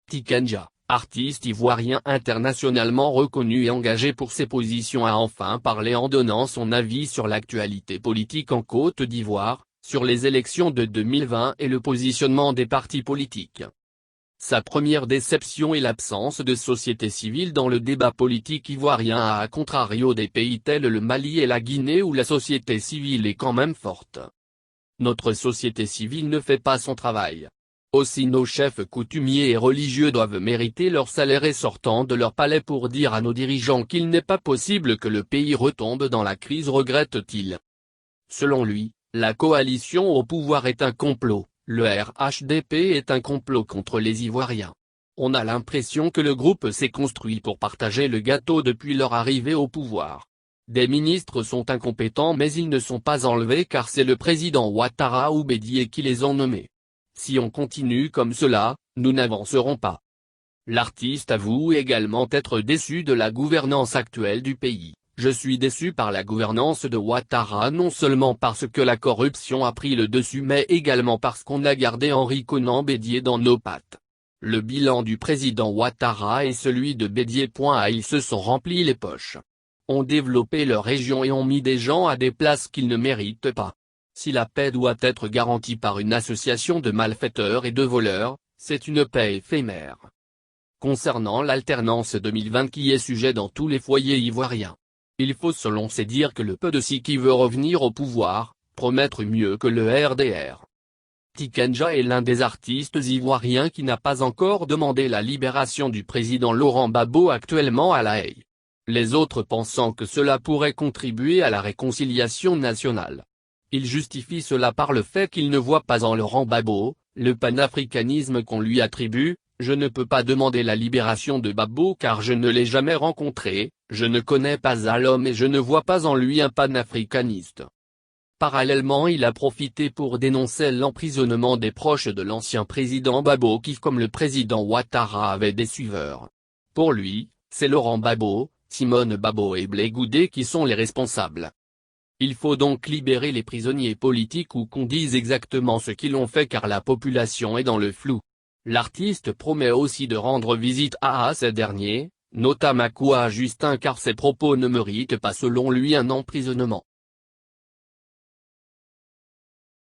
Tikenja, artiste ivoirien internationalement reconnu et engagé pour ses positions, a enfin parlé en donnant son avis sur l'actualité politique en Côte d'Ivoire, sur les élections de 2020 et le positionnement des partis politiques. Sa première déception est l'absence de société civile dans le débat politique ivoirien, à contrario des pays tels le Mali et la Guinée où la société civile est quand même forte. Notre société civile ne fait pas son travail. Aussi nos chefs coutumiers et religieux doivent mériter leur salaire et sortant de leur palais pour dire à nos dirigeants qu'il n'est pas possible que le pays retombe dans la crise, regrette-t-il. Selon lui, la coalition au pouvoir est un complot, le RHDP est un complot contre les Ivoiriens. On a l'impression que le groupe s'est construit pour partager le gâteau depuis leur arrivée au pouvoir. Des ministres sont incompétents mais ils ne sont pas enlevés car c'est le président Ouattara ou Bédié qui les ont nommés. Si on continue comme cela, nous n'avancerons pas. L'artiste avoue également être déçu de la gouvernance actuelle du pays. Je suis déçu par la gouvernance de Ouattara, non seulement parce que la corruption a pris le dessus mais également parce qu'on a gardé Henri Konan Bédié dans nos pattes. Le bilan du président Ouattara et celui de Bédié. Ils se sont remplis les poches. Ont développé leur région et ont mis des gens à des places qu'ils ne méritent pas. Si la paix doit être garantie par une association de malfaiteurs et de voleurs, c'est une paix éphémère. Concernant l'alternance 2020 qui est sujet dans tous les foyers ivoiriens, il faut selon ses dires que le PDC qui veut revenir au pouvoir, promettre mieux que le RDR. Tikenja est l'un des artistes ivoiriens qui n'a pas encore demandé la libération du président Laurent Gbagbo actuellement à La Haye. Les autres pensant que cela pourrait contribuer à la réconciliation nationale. Il justifie cela par le fait qu'il ne voit pas en Laurent Gbagbo le panafricanisme qu'on lui attribue. Je ne peux pas demander la libération de Gbagbo car je ne l'ai jamais rencontré, je ne connais pas à l'homme et je ne vois pas en lui un panafricaniste. Parallèlement, il a profité pour dénoncer l'emprisonnement des proches de l'ancien président Gbagbo qui, comme le président Ouattara, avait des suiveurs. Pour lui, c'est Laurent Gbagbo, Simone Gbagbo et Blé Goudé qui sont les responsables. Il faut donc libérer les prisonniers politiques ou qu'on dise exactement ce qu'ils ont fait car la population est dans le flou. L'artiste promet aussi de rendre visite à ces derniers, notamment à Justin car ses propos ne méritent pas selon lui un emprisonnement.